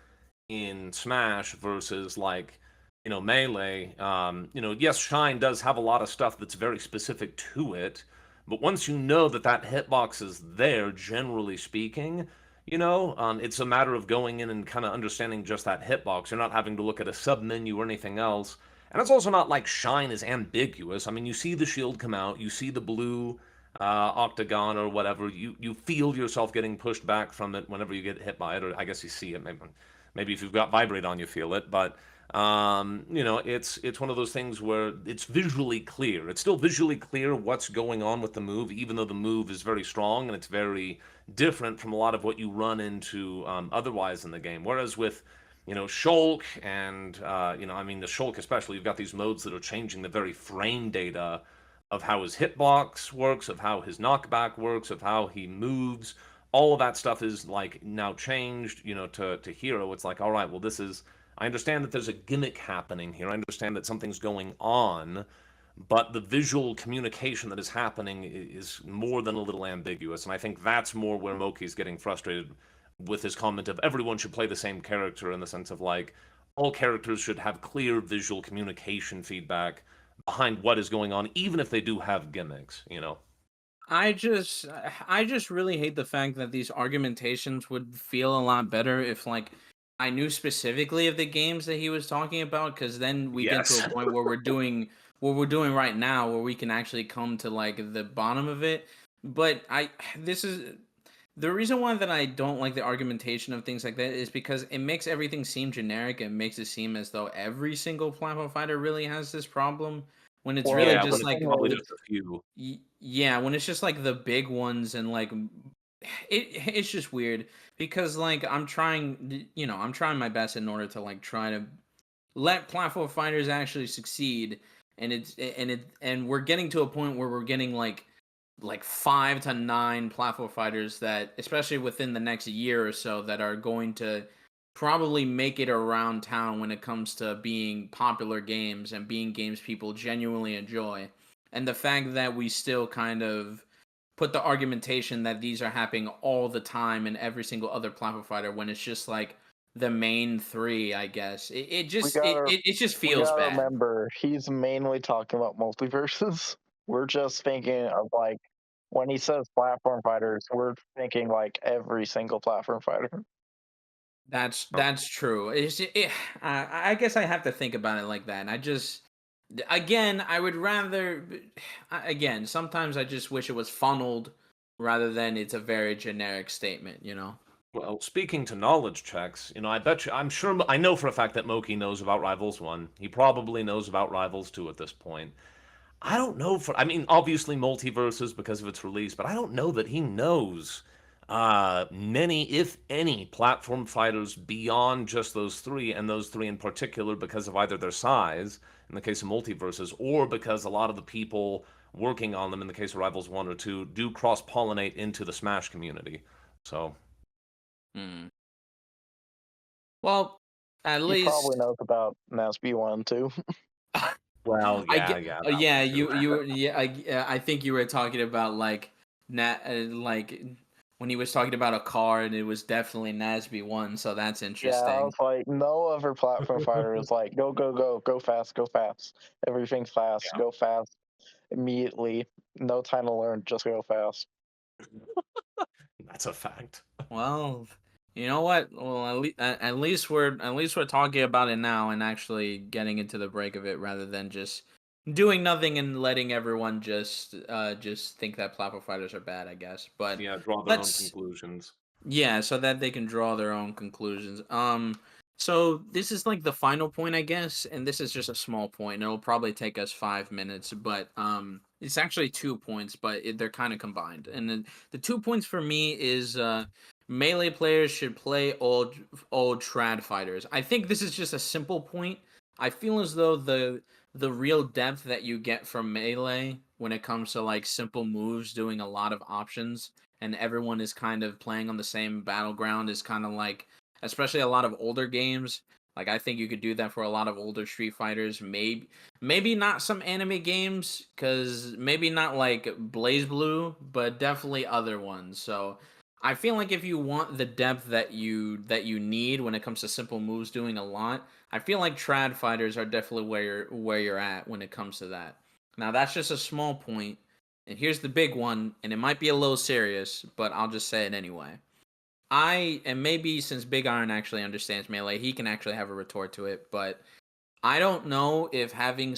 in Smash versus like, Melee. Yes, Shine does have a lot of stuff that's very specific to it, but once you know that that hitbox is there, generally speaking, it's a matter of going in and kind of understanding just that hitbox. You're not having to look at a sub menu or anything else. And it's also not like Shine is ambiguous. I mean, you see the shield come out, you see the blue octagon or whatever. You feel yourself getting pushed back from it whenever you get hit by it, or I guess you see it. Maybe if you've got vibrate on, you feel it. But it's one of those things where it's visually clear. It's still visually clear what's going on with the move, even though the move is very strong and it's very different from a lot of what you run into otherwise in the game. Whereas with Shulk and, the Shulk especially, you've got these modes that are changing the very frame data of how his hitbox works, of how his knockback works, of how he moves. All of that stuff is, like, now changed, to Hero. It's like, all right, well, I understand that there's a gimmick happening here. I understand that something's going on, but the visual communication that is happening is more than a little ambiguous. And I think that's more where Moky's getting frustrated with his comment of everyone should play the same character, in the sense of, like, all characters should have clear visual communication feedback behind what is going on, even if they do have gimmicks. I just really hate the fact that these argumentations would feel a lot better if, like, I knew specifically of the games that he was talking about, because then we get to a point where we're doing what we're doing right now, where we can actually come to, like, the bottom of it. But this is the reason why that I don't like the argumentation of things like that, is because it makes everything seem generic. It makes it seem as though every single platform fighter really has this problem, when it's really Yeah, just when like it's probably just a few. yeah, when it's just like the big ones, and like it's just weird, because like I'm trying my best in order to like try to let platform fighters actually succeed, and we're getting to a point where we're getting like 5 to 9 platform fighters that, especially within the next year or so, that are going to probably make it around town when it comes to being popular games and being games people genuinely enjoy. And the fact that we still kind of put the argumentation that these are happening all the time in every single other platform fighter, when it's just like the main 3, I guess. It just it just feels bad. Remember, he's mainly talking about multiverses. We're just thinking of, like, when he says platform fighters, we're thinking like every single platform fighter. That's true. I guess I have to think about it like that. And again, I would rather, again, sometimes I just wish it was funneled rather than it's a very generic statement, Well, speaking to knowledge checks, I know for a fact that Moky knows about Rivals 1. He probably knows about Rivals 2 at this point. I don't know obviously multiverses because of its release, but I don't know that he knows many, if any, platform fighters beyond just those 3, and those 3 in particular because of either their size, in the case of multiverses, or because a lot of the people working on them, in the case of Rivals 1 or 2, do cross-pollinate into the Smash community. So... Well, at least he probably knows about NASB 1 too. Well, yeah. I think you were talking about like like when he was talking about a car, and it was definitely NASB 1, so that's interesting. Yeah, I was like, no other platform fighter is like, go, go, go, go fast, go fast. Everything's fast, go fast immediately. No time to learn, just go fast. That's a fact. Well, you know what? Well, at least we're talking about it now and actually getting into the break of it, rather than just doing nothing and letting everyone just think that platform fighters are bad, I guess. But Yeah, draw their own let's conclusions. yeah, so that they can draw their own conclusions. So this is like the final point, I guess, and this is just a small point. It'll probably take us 5 minutes, but it's actually 2 points, but they're kind of combined. And then the 2 points for me is melee players should play old trad fighters. I think this is just a simple point. I feel as though the real depth that you get from melee when it comes to like simple moves, doing a lot of options, and everyone is kind of playing on the same battleground is kind of like, especially a lot of older games. Like I think you could do that for a lot of older Street Fighters. Maybe not some anime games, cause maybe not like Blaze Blue, but definitely other ones. So I feel like if you want the depth that you need when it comes to simple moves doing a lot, I feel like trad fighters are definitely where you're at when it comes to that. Now that's just a small point, and here's the big one, and it might be a little serious, but I'll just say it anyway. And maybe since Big Iron actually understands melee, he can actually have a retort to it, but I don't know if having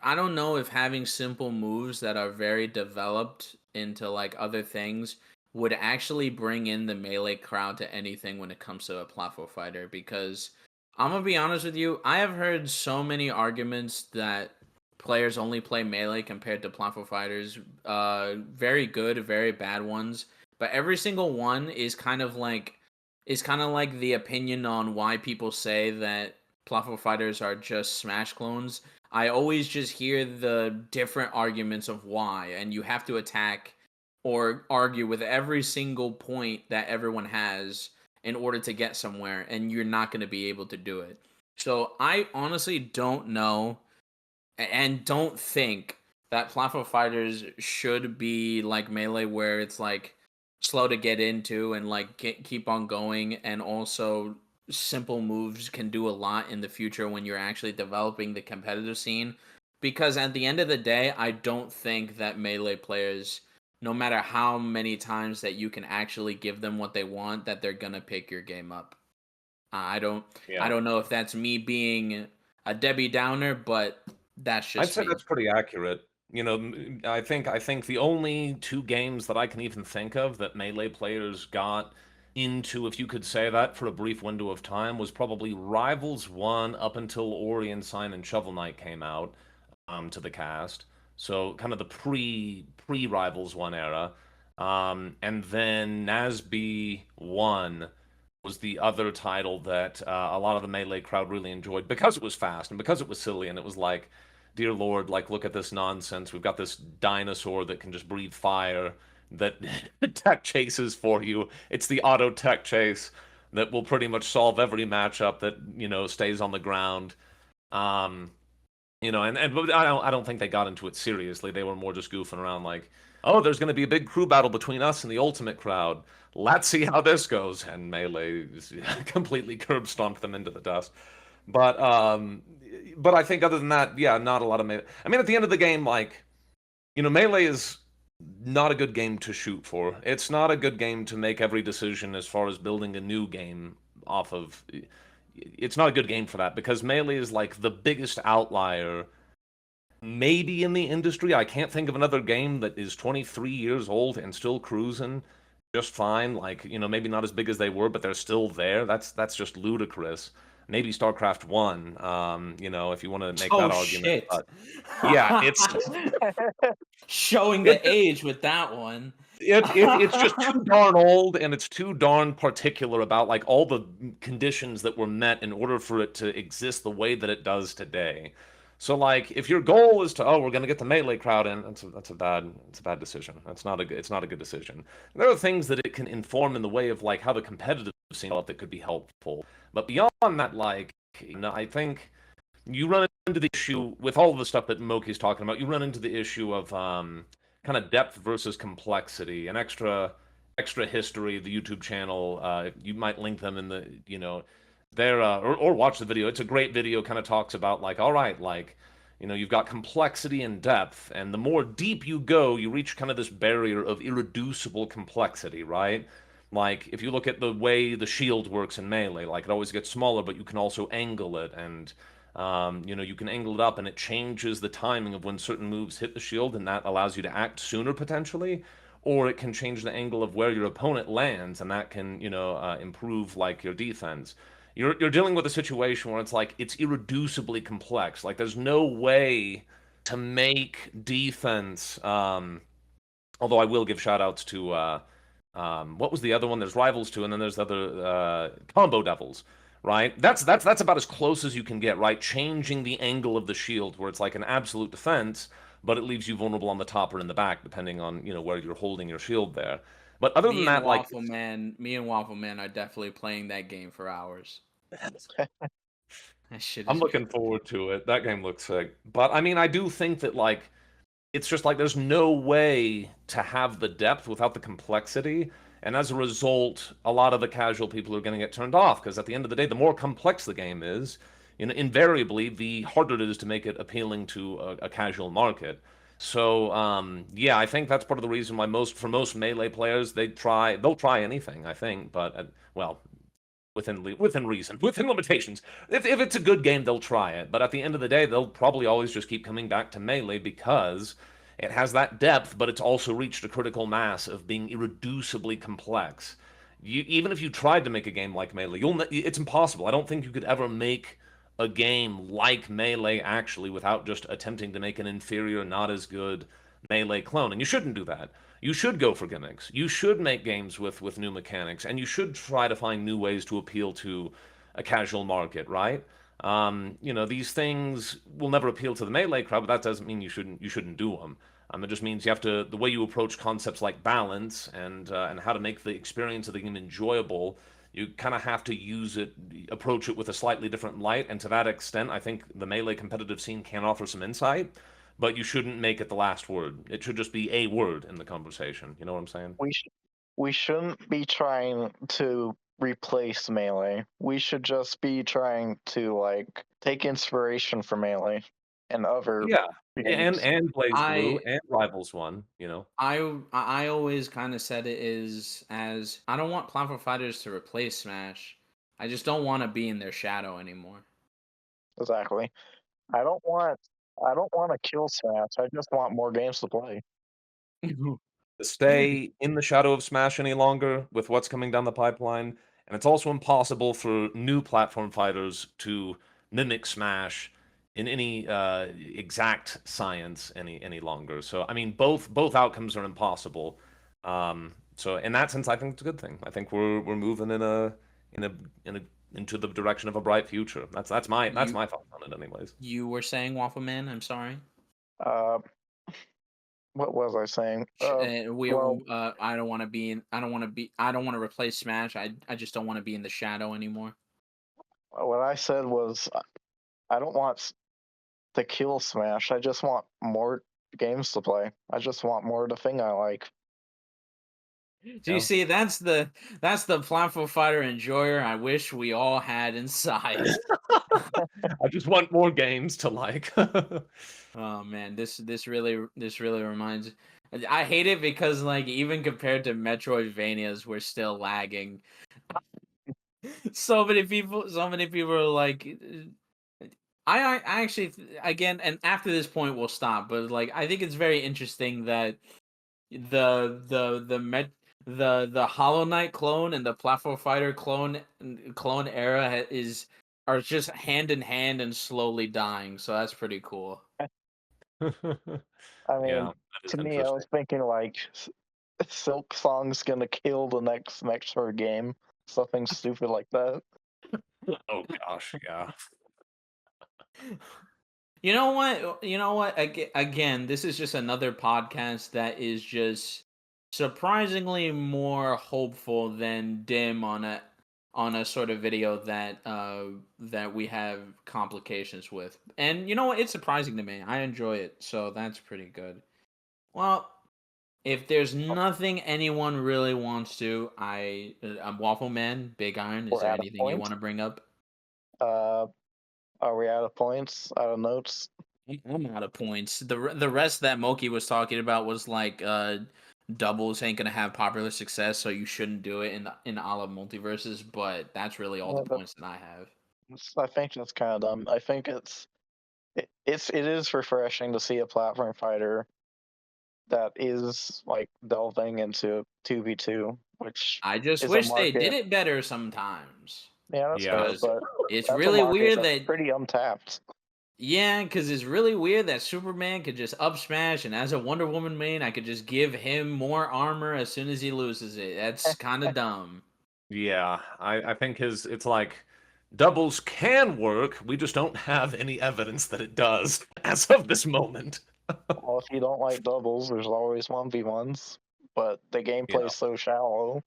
I don't know if having simple moves that are very developed into like other things would actually bring in the melee crowd to anything when it comes to a platform fighter, because I'm gonna be honest with you, I have heard so many arguments that players only play melee compared to platform fighters, very good, very bad ones, but every single one is kind of like the opinion on why people say that platform fighters are just Smash clones. I always just hear the different arguments of why, and you have to attack or argue with every single point that everyone has in order to get somewhere, and you're not going to be able to do it. So I honestly don't know and don't think that platform fighters should be like melee, where it's like slow to get into and like keep on going, and also simple moves can do a lot in the future when you're actually developing the competitive scene. Because at the end of the day, I don't think that melee players, no matter how many times that you can actually give them what they want, that they're gonna pick your game up. I don't I Yeah. don't know if that's me being a Debbie Downer, but that's I'd just say me. that's pretty accurate. I think the only two games that I can even think of that melee players got into, if you could say that, for a brief window of time was probably Rivals 1 up until Ori and Sign and Shovel Knight came out to the cast. So kind of the pre Rivals 1 era. And then Nasby 1 was the other title that a lot of the melee crowd really enjoyed because it was fast and because it was silly, and it was like, dear Lord, like, look at this nonsense. We've got this dinosaur that can just breathe fire that tech chases for you. It's the auto tech chase that will pretty much solve every matchup that, stays on the ground. Um, but I don't think they got into it seriously. They were more just goofing around like, oh, there's going to be a big crew battle between us and the Ultimate crowd. Let's see how this goes. And Melee completely curb stomped them into the dust. But I think other than that, yeah, not a lot of Melee. I mean, at the end of the game, like, Melee is not a good game to shoot for. It's not a good game to make every decision as far as building a new game off of. It's not a good game for that because Melee is like the biggest outlier maybe in the industry. I can't think of another game that is 23 years old and still cruising just fine. Like, maybe not as big as they were, but they're still there. That's just ludicrous. Maybe StarCraft 1, if you want to make Oh that argument. shit. But yeah, it's Showing it the age with that one. it's just too darn old, and it's too darn particular about like all the conditions that were met in order for it to exist the way that it does today. So like if your goal is to, oh, we're going to get the melee crowd in, that's a bad decision. It's not a good decision. There are things that it can inform in the way of like how the competitive scene that could be helpful. But beyond that, like, I think you run into the issue with all of the stuff that Moki's talking about. You run into the issue of kind of depth versus complexity, and extra history. The YouTube channel, you might link them in the there or watch the video. It's a great video. Kind of talks about like, all right, like, you've got complexity and depth, and the more deep you go, you reach kind of this barrier of irreducible complexity, right? Like if you look at the way the shield works in melee, like it always gets smaller, but you can also angle it, and You can angle it up and it changes the timing of when certain moves hit the shield, and that allows you to act sooner potentially. Or it can change the angle of where your opponent lands, and that can, improve like your defense. You're dealing with a situation where it's like it's irreducibly complex. Like there's no way to make defense. Although I will give shout outs to what was the other one? There's Rivals 2, and then there's the other Combo Devils, right? That's about as close as you can get, right? Changing the angle of the shield where it's like an absolute defense, but it leaves you vulnerable on the top or in the back, depending on where you're holding your shield there. But other than that, like Me and Waffle Man are definitely playing that game for hours. That shit I'm is looking forward to it. That game looks sick. But I mean, I do think that like it's just like there's no way to have the depth without the complexity. And as a result, a lot of the casual people are going to get turned off because at the end of the day, the more complex the game is, invariably, the harder it is to make it appealing to a casual market. So, yeah, I think that's part of the reason why for most melee players, they'll try anything, I think, but well, within reason, within limitations. If it's a good game, they'll try it. But at the end of the day, they'll probably always just keep coming back to Melee because it has that depth, but it's also reached a critical mass of being irreducibly complex. Even if you tried to make a game like Melee, it's impossible. I don't think you could ever make a game like Melee actually without just attempting to make an inferior, not as good Melee clone. And you shouldn't do that. You should go for gimmicks. You should make games with new mechanics, and you should try to find new ways to appeal to a casual market, right? These things will never appeal to the melee crowd, but that doesn't mean you shouldn't do them. It just means you have to the way you approach concepts like balance and how to make the experience of the game enjoyable. You kind of have to approach it with a slightly different light, and to that extent, I think the melee competitive scene can offer some insight. But you shouldn't make it the last word. It should just be a word in the conversation. You know what I'm saying? We shouldn't be trying to replace Melee. We should just be trying to like take inspiration from Melee and other Yeah, games. and Blaze Blue I and Rivals One. I always kind of said it is as I don't want platform fighters to replace Smash. I just don't want to be in their shadow anymore. Exactly. I don't want to kill Smash. I just want more games to play. To stay in the shadow of Smash any longer with what's coming down the pipeline, and it's also impossible for new platform fighters to mimic Smash in any exact science any longer. So I mean, both outcomes are impossible. So in that sense, I think it's a good thing. I think we're moving into the direction of a bright future. That's my thoughts on it, anyways. You were saying Waffle Man. I'm sorry. Uh, what was I saying? Well, I don't want to be in. I don't want to be. I don't want to replace Smash. I just don't want to be in the shadow anymore. What I said was I don't want to kill Smash. I just want more games to play. I just want more of the thing I like. So you see, that's the platform fighter enjoyer I wish we all had inside. I just want more games to like. Oh man, this really reminds. I hate it because like even compared to Metroidvanias, we're still lagging. So many people are like. I actually again, and after this point we'll stop. But like I think it's very interesting that the Hollow Knight clone and the platform fighter clone era are just hand in hand and slowly dying. So that's pretty cool. I mean, Yeah, that is to me, I interesting. was thinking like Silk Song's gonna kill the next Metroid game. Something stupid like that. Oh gosh, yeah. You know what? Again, this is just another podcast that is just surprisingly more hopeful than dim on a sort of video that we have complications with. And you know what? It's surprising to me. I enjoy it, so that's pretty good. Well, if there's nothing anyone really wants to, I'm Waffle Man, Big Iron. Is We're there out of anything you points. want to bring up? Are we out of points? Out of notes? I'm out of points. The rest that Moky was talking about was like doubles ain't gonna have popular success, so you shouldn't do it in all of multiverses. But that's really all Yeah, the points that I have. I think that's kind of dumb. I think it is refreshing to see a platform fighter that is like delving into 2v2, which I just is a wish they market. did it better sometimes. Yeah, that's Yeah. fair, but It's that's a really market weird that's that pretty untapped. yeah, because it's really weird that Superman could just up smash, and as a Wonder Woman main, I could just give him more armor as soon as he loses it. That's kind of dumb. Yeah, I think it's like doubles can work. We just don't have any evidence that it does as of this moment. Well, if you don't like doubles, there's always 1v1s, but the gameplay is so shallow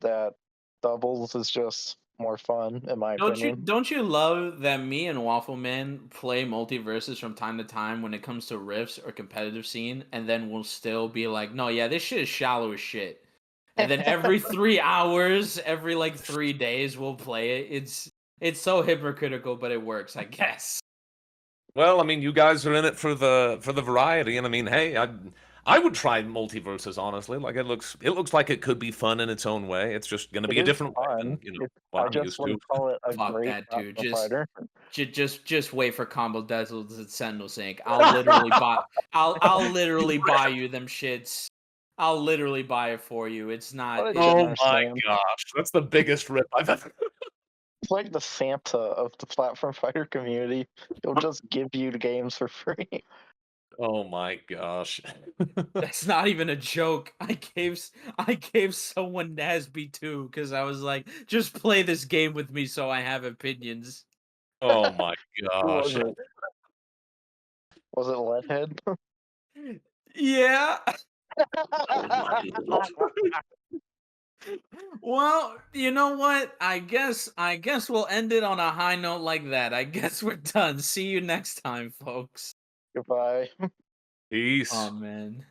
that doubles is just more fun, in my opinion. Don't you love that me and Waffle Man play multiverses from time to time when it comes to rifts or competitive scene, and then we'll still be like, no, yeah, this shit is shallow as shit. And then every 3 hours, every like 3 days, we'll play it. It's so hypocritical, but it works, I guess. Well, I mean, you guys are in it for the variety, and I mean, hey, I would try multiverses honestly. Like it looks like it could be fun in its own way. It's just going to be It a is different way than fun. what I I'm just used to. wouldn't call it a Fuck great that, dude. platform fighter. Just wait for Combo Dazzles and Sentinel Sync. I'll literally buy. I'll literally buy you them shits. I'll literally buy it for you. It's not. What a It, Oh generous my man. gosh, that's the biggest rip I've ever. It's like the Santa of the platform fighter community. He'll just give you the games for free. Oh my gosh. that's not even a joke. I gave someone Nasby too because I was like, just play this game with me so I have opinions. Oh my Who was gosh. it? Was it Leadhead? Yeah. Oh my lord. Well, you know what? I guess we'll end it on a high note like that. I guess we're done. See you next time, folks. Goodbye. Peace. Oh man.